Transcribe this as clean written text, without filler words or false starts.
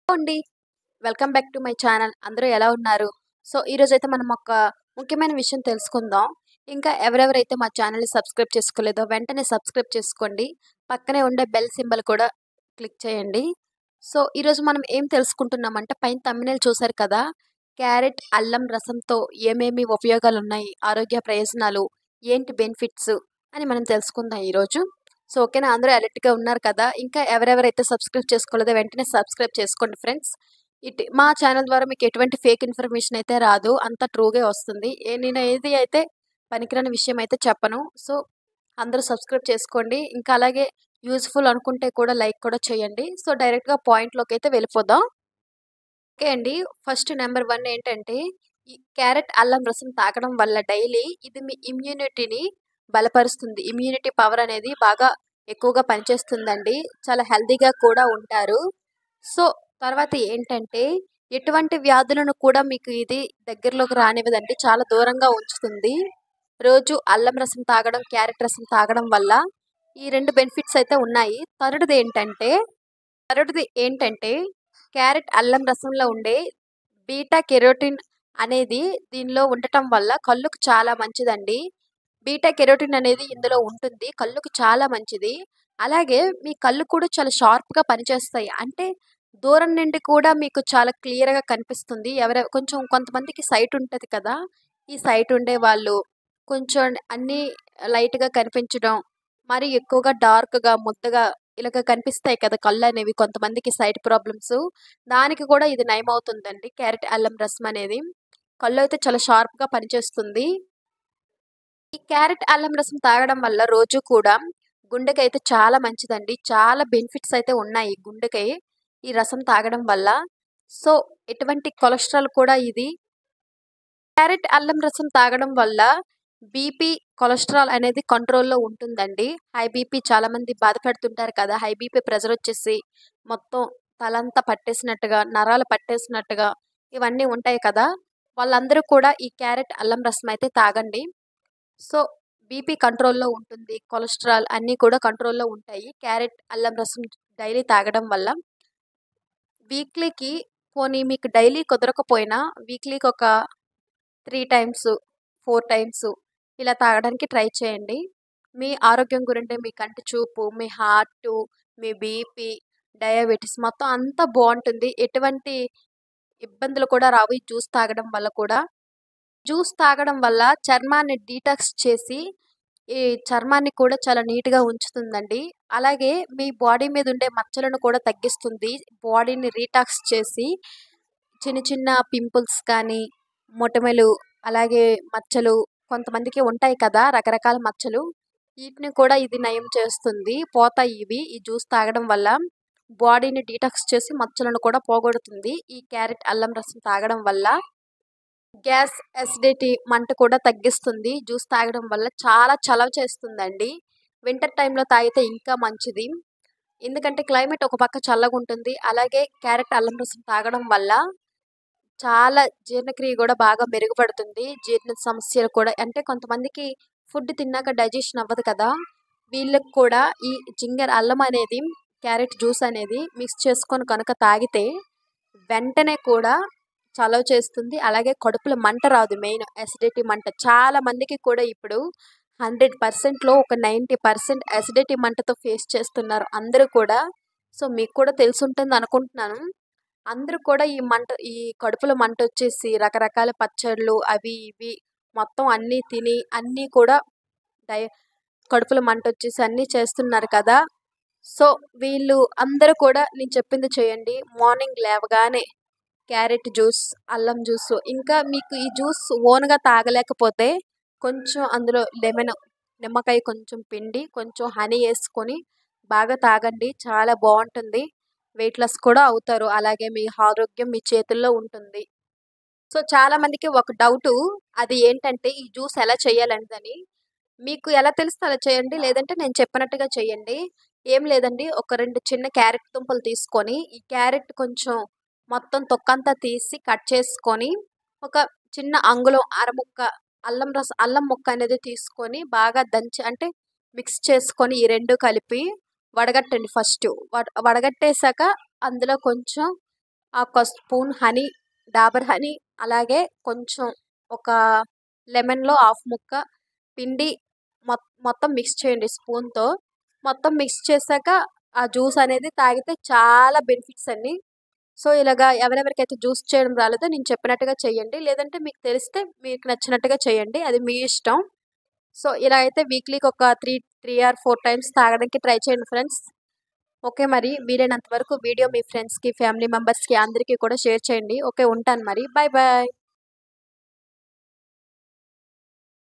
Hello అండి. Welcome back to my channel. అందరూ ఎలా ఉన్నారు? ఈరోజైతే మనం ఒక ముఖ్యమైన విషయం తెలుసుకుందాం. ఇంకా ఎవరెవరైతే మా ఛానల్‌ని సబ్స్క్రైబ్ చేసుకోలేదో వెంటనే సబ్స్క్రైబ్ చేసుకోండి. పక్కనే ఉండే బెల్ సింబల్ కూడా క్లిక్ చేయండి. ఈరోజు మనం ఏం తెలుసుకుంటున్నామంటే పైన థంబ్‌నెయిల్ చూసారు కదా! క్యారెట్, అల్లం రసంతో ఏమేమి ఉపయోగాలున్నాయి, ఆరోగ్య ప్రయోజనాలు, ఏంటి బెనిఫిట్స్ అని మనం తెలుసుకుందాం ఈరోజు. ఓకేనా? అందరూ అలర్ట్‌గా ఉన్నారు కదా! ఇంకా ఎవరెవరైతే సబ్స్క్రైబ్ చేసుకోలేదో వెంటనే సబ్స్క్రైబ్ చేసుకోండి ఫ్రెండ్స్. మా ఛానల్ ద్వారా మీకు ఎటువంటి ఫేక్ ఇన్ఫర్మేషన్ అయితే రాదు. అంతా ట్రూగే వస్తుంది. నేను ఏది అయితే పనికిరాని విషయం అయితే చెప్పను. అందరూ సబ్స్క్రైబ్ చేసుకోండి. ఇంకా అలాగే యూజ్‌ఫుల్ అనుకుంటే కూడా లైక్ కూడా చేయండి. డైరెక్ట్‌గా పాయింట్‌లోకైతే వెళ్ళిపోదాం. ఓకే అండి. ఫస్ట్ నంబర్ 1 ఏంటంటే, ఈ క్యారెట్, అల్లం రసం తాగడం వల్ల డైలీ ఇది మీ ఇమ్యూనిటీని బలపరుస్తుంది. ఇమ్యూనిటీ పవర్ అనేది బాగా ఎక్కువగా పనిచేస్తుందండి. చాలా హెల్తీగా కూడా ఉంటారు. సో, తర్వాత ఏంటంటే, ఎటువంటి వ్యాధులను కూడా మీకు ఇది దగ్గరలోకి రానివ్వదండి. చాలా దూరంగా ఉంచుతుంది. రోజు అల్లం రసం తాగడం, క్యారెట్ రసం తాగడం వల్ల ఈ 2 బెనిఫిట్స్ అయితే ఉన్నాయి. థర్డ్‌ది ఏంటంటే క్యారెట్, అల్లం రసంలో ఉండే బీటా కెరోటిన్ అనేది దీనిలో ఉండటం వల్ల కళ్ళుకు చాలా మంచిదండి. బీటా కెరోటిన్ అనేది ఇందులో ఉంటుంది. కళ్ళుకు చాలా మంచిది. అలాగే మీ కళ్ళు కూడా చాలా షార్ప్‌గా పనిచేస్తాయి. అంటే దూరం నుండి కూడా మీకు చాలా క్లియర్‌గా కనిపిస్తుంది. కొంచెం కొంతమందికి సైట్ ఉంటది కదా! ఈ సైట్ ఉండేవాళ్ళు కొంచెం అన్నీ లైట్‌గా కనిపించడం, మరి ఎక్కువగా డార్క్‌గా, ముద్దగా ఇలాగ కనిపిస్తాయి కదా! కళ్ళనేవి కొంతమందికి సైట్ ప్రాబ్లమ్స్. దానికి కూడా ఇది నయమవుతుందండి క్యారెట్, అల్లం రసం అనేది. కళ్ళైతే చాలా షార్ప్‌గా పనిచేస్తుంది. ఈ క్యారెట్, అల్లం రసం తాగడం వల్ల రోజు కూడా గుండెకైతే చాలా మంచిదండి. చాలా బెనిఫిట్స్ అయితే ఉన్నాయి గుండెకి ఈ రసం తాగడం వల్ల. సో, ఎటువంటి కొలెస్ట్రాల్ కూడా ఇది క్యారెట్, అల్లం రసం తాగడం వల్ల బీపీ, కొలెస్ట్రాల్ అనేది కంట్రోల్‌లో ఉంటుందండి. హై బీపీ చాలామంది బాధపడుతుంటారు కదా! హై బీపీ ప్రెషరొచ్చేసి మొత్తం తలంతా పట్టేసినట్టుగా, నరాలు పట్టేసినట్టుగా ఇవన్నీ ఉంటాయి కదా! వాళ్ళందరూ కూడా ఈ క్యారెట్, అల్లం రసం అయితే తాగండి. సో, బీపీ కంట్రోల్‌లో ఉంటుంది. కొలెస్ట్రాల్ అన్నీ కూడా కంట్రోల్‌లో ఉంటాయి. క్యారెట్, అల్లం రసం డైలీ తాగడం వల్ల. వీక్లీకి పోనీ మీకు డైలీ కుదరకపోయినా వీక్లీకి ఒక 3 టైమ్స్, 4 టైమ్స్ ఇలా తాగడానికి ట్రై చేయండి. మీ ఆరోగ్యం గురింటే మీ కంటి చూపు, మీ హార్టు, మీ బీపీ, డయాబెటిస్ మొత్తం అంతా బావుంటుంది. ఎటువంటి ఇబ్బందులు కూడా రావు ఈ జ్యూస్ తాగడం వల్ల కూడా. జ్యూస్ తాగడం వల్ల చర్మాన్ని డీటాక్స్ చేసి, ఈ చర్మాన్ని కూడా చాలా నీట్‌గా ఉంచుతుందండి. అలాగే మీ బాడీ మీద ఉండే మచ్చలను కూడా తగ్గిస్తుంది. బాడీని రీటాక్స్ చేసి, చిన్న చిన్న పింపుల్స్ కానీ, మొటిమలు, అలాగే మచ్చలు కొంతమందికి ఉంటాయి కదా! రకరకాల మచ్చలు. వీటిని కూడా ఇది నయం చేస్తుంది. పోతాయి ఇవి. ఈ జ్యూస్ తాగడం వల్ల. బాడీని డీటాక్స్ చేసి మచ్చలను కూడా పోగొడుతుంది. ఈ క్యారెట్, అల్లం రసం తాగడం వల్ల. గ్యాస్, అసిడిటీ మంట కూడా తగ్గిస్తుంది. జ్యూస్ తాగడం వల్ల చాలా చలవ చేస్తుందండి. వింటర్ టైమ్‌లో తాగితే ఇంకా మంచిది. ఎందుకంటే క్లైమేట్ ఒక పక్క చల్లగుంటుంది. అలాగే క్యారెట్, అల్లం రసం తాగడం వల్ల చాలా జీర్ణక్రియ గూడా బాగా మెరుగుపడుతుంది. జీర్ణ సమస్యలు కూడా అంటే కొంతమందికి ఫుడ్ తిన్నాక డైజెషన్ అవ్వదు కదా! వీళ్ళకి కూడా ఈ అల్లం అనేది, క్యారెట్ జ్యూస్ అనేది మిక్స్ చేసుకొని కనుక తాగితే వెంటనే కూడా చలవ చేస్తుంది. అలాగే కడుపులో మంట రాదు మెయిన్ అసిడిటీ మంట. చాలా మందికి కూడా ఇప్పుడు 100%లో ఒక 90% అసిడిటీ మంటతో ఫేస్ చేస్తున్నారు అందరూ కూడా. మీకు కూడా తెలిసుంటుందనుకుంటున్నాను. అందరూ కూడా ఈ కడుపులో మంటొచ్చేసి రకరకాల పచ్చడ్లు అవి ఇవి మొత్తం అన్నీ తిని అన్నీ కూడా డై కడుపులో మంటొచ్చేసి అన్నీ చేస్తున్నారు కదా! సో, వీళ్ళు అందరూ కూడా నేను చెప్పింది చేయండి. మార్నింగ్ లేవగానే క్యారెట్ జ్యూస్, అల్లం జ్యూసు ఇంకా మీకు ఈ జ్యూస్ ఓన్‌గా తాగలేకపోతే కొంచెం అందులో నిమ్మకాయ కొంచెం పిండి, కొంచెం హనీ యేసుకొని బాగా తాగండి. చాలా బావుంటుంది. వెయిట్ లాస్ కూడా అవుతారు. అలాగే మీ ఆరోగ్యం మీ చేతుల్లో ఉంటుంది. చాలా మందికి ఒక డౌటు అది ఏంటంటే ఈ జ్యూస్ ఎలా చేయాలనేదని. మీకు ఎలా తెలిస్తే అలా చేయండి. లేదంటే నేను చెప్పినట్టుగా చేయండి. ఏం లేదండి ఒక 2 చిన్న క్యారెట్ దుంపలు తీసుకొని, ఈ క్యారెట్ కొంచెం మొత్తం తొక్కంతా తీసి కట్ చేసుకొని, ఒక చిన్న అంగుళం అరముక్క అల్లం ముక్క అనేది తీసుకొని బాగా దంచి అంటే మిక్స్ చేసుకొని ఈ 2 కలిపి వడగట్టండి ఫస్టు. వడగట్టేసాక అందులో కొంచెం ఒక స్పూన్ హనీ, డాబర్ హనీ, అలాగే కొంచెం ఒక లెమన్‌లో హాఫ్ ముక్క పిండి మొత్తం మిక్స్ చేయండి స్పూన్‌తో. మొత్తం మిక్స్ చేశాక ఆ జ్యూస్ అనేది తాగితే చాలా బెనిఫిట్స్ అండి. సో, ఇలాగా ఎవరెవరికైతే జ్యూస్ చేయడం రాలేదో నేను చెప్పినట్టుగా చేయండి. లేదంటే మీకు తెలిస్తే మీకు నచ్చినట్టుగా చేయండి. అది మీ ఇష్టం. సో, ఇలా అయితే వీక్‌లీకి ఒక 3 ఆర్ 4 టైమ్స్ తాగడానికి ట్రై చేయండి ఫ్రెండ్స్. ఓకే. మరి వీలైనంత వరకు వీడియో మీ ఫ్రెండ్స్‌కి, ఫ్యామిలీ మెంబర్స్‌కి అందరికీ కూడా షేర్ చేయండి. ఓకే. ఉంటాను మరి. Bye bye.